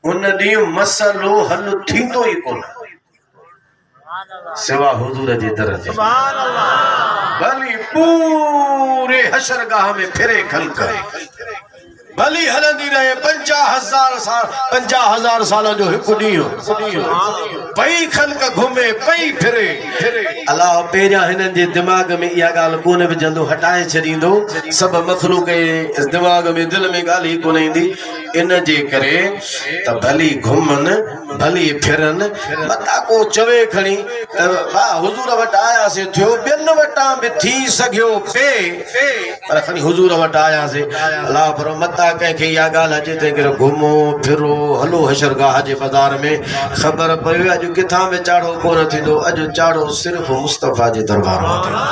उन ॾींहुं मसलो हल थींदो ई कोन सिवा हुजूर जे दर ते। भली पूरे हशरगाह में फिरे खल्क भली हलंदी रहे 50,000 सालों जो हिकु ॾींहुं पई खल्क घुमे पई फिरे। अलाह पहिरियां हिननि जे दिमाग़ में इहा ॻाल्हि कोन विझंदो हटाए छॾींदो सभु मखलूक जे दिमाग़ में दिलि में ॻाल्हि ई कोन ईंदी। इन जे करे त भली घुमनि भली फिरनि मता को चवे खणी हुजूर वटि आयासीं थियो ॿियनि वटां बि थी सघियो पे पर खणी हुजूर वटि आयासीं। अलाह फरो मता कंहिंखे इहा ॻाल्हि अचे त कहिड़ो घुमो फिरो हलो हशरगाह जे बाज़ार में ख़बर पई अॼु किथां बि चाढ़ो कोन थींदो अॼु चाढ़ो सिर्फ़ु मुस्तफ़ा जे दरबार में थींदो।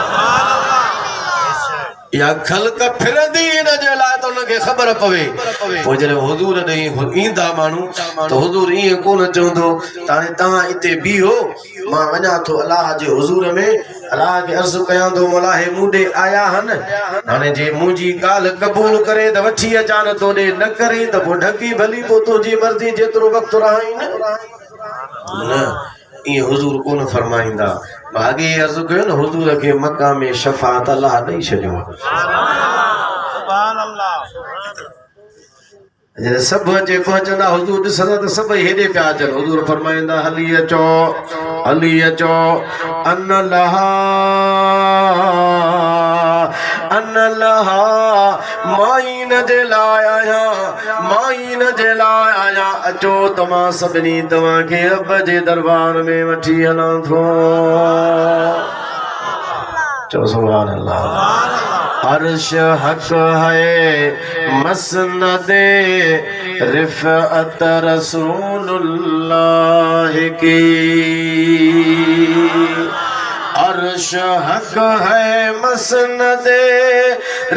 या खल्क फिरंदी इन जे लाइ त उनखे ख़बर पवे। पोइ जॾहिं हुजूर ॾे ईंदा माण्हू त हुजूर ईअं कोन चवंदो त हाणे तव्हां हिते बीहो मां वञा थो अलाह जे हुजूर में अलाह खे अर्ज़ु कयां थो मौला हे मूं ॾे आया आहिनि हाणे जे मुंहिंजी ॻाल्हि क़बूल करे त वठी अचां न तो ॾे न करे त पोइ ढकी भली पोइ तुंहिंजी मर्ज़ी जेतिरो वक़्तु रहाई न ईअं हुजूर कोन फरमाईंदा। भागे अर्ज़ु कयो न हुजूर खे मक्का में शफ़ाअत अलाह ॾेई छॾियो। जॾहिं सभु अचे पहुचंदा हुजूर ॾिसंदा त सभई हेॾे पिया अचनि हुजूर फरमाईंदा हली अचो अन लहा माइन जे लाइ आया अचो त मां सभिनी तव्हांखे रब जे दरबार में वठी हलां थो। चओ सुभान अल्लाह। अर्श हक है मसनद रिफ़अत रसूलुल्लाह की अर्श हक है मसनद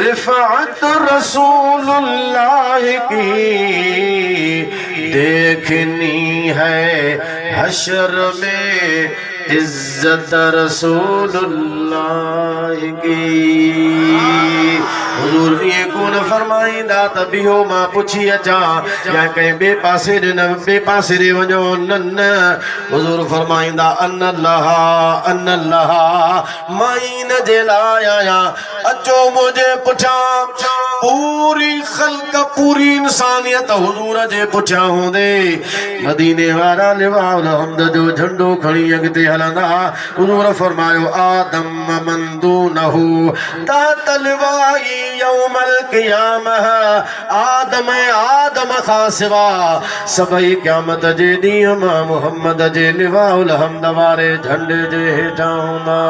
रिफ़अत रसूलुल्लाह की देखनी है हशर में इज्जत रसूलुल्लाह की। हुजूर ये कोन फरमाईंदा त बिहो मां पुछी अचां या कंहिं ॿिए पासे ॾे न ॿिए पासे ॾे वञो न हुजूर फरमाईंदा अन लहा माइन जे लाइ आया अचो मुंहिंजे पुठियां। पूरी खल्क पूरी इंसानियत हुजूर जे पुठियां हूंदे मदीने वारा लिवाउल हम्द जो झंडो खणी अॻिते हलंदा। हुजूर फरमायो आदम मन दूनहु तहत लिवाई यौमल क़ियामह आदम खां सिवा सभई क़यामत जे ॾींहुं मां मुहम्मद जे लिवाउल हम्द वारे झंडे जे हेठां हूंदा।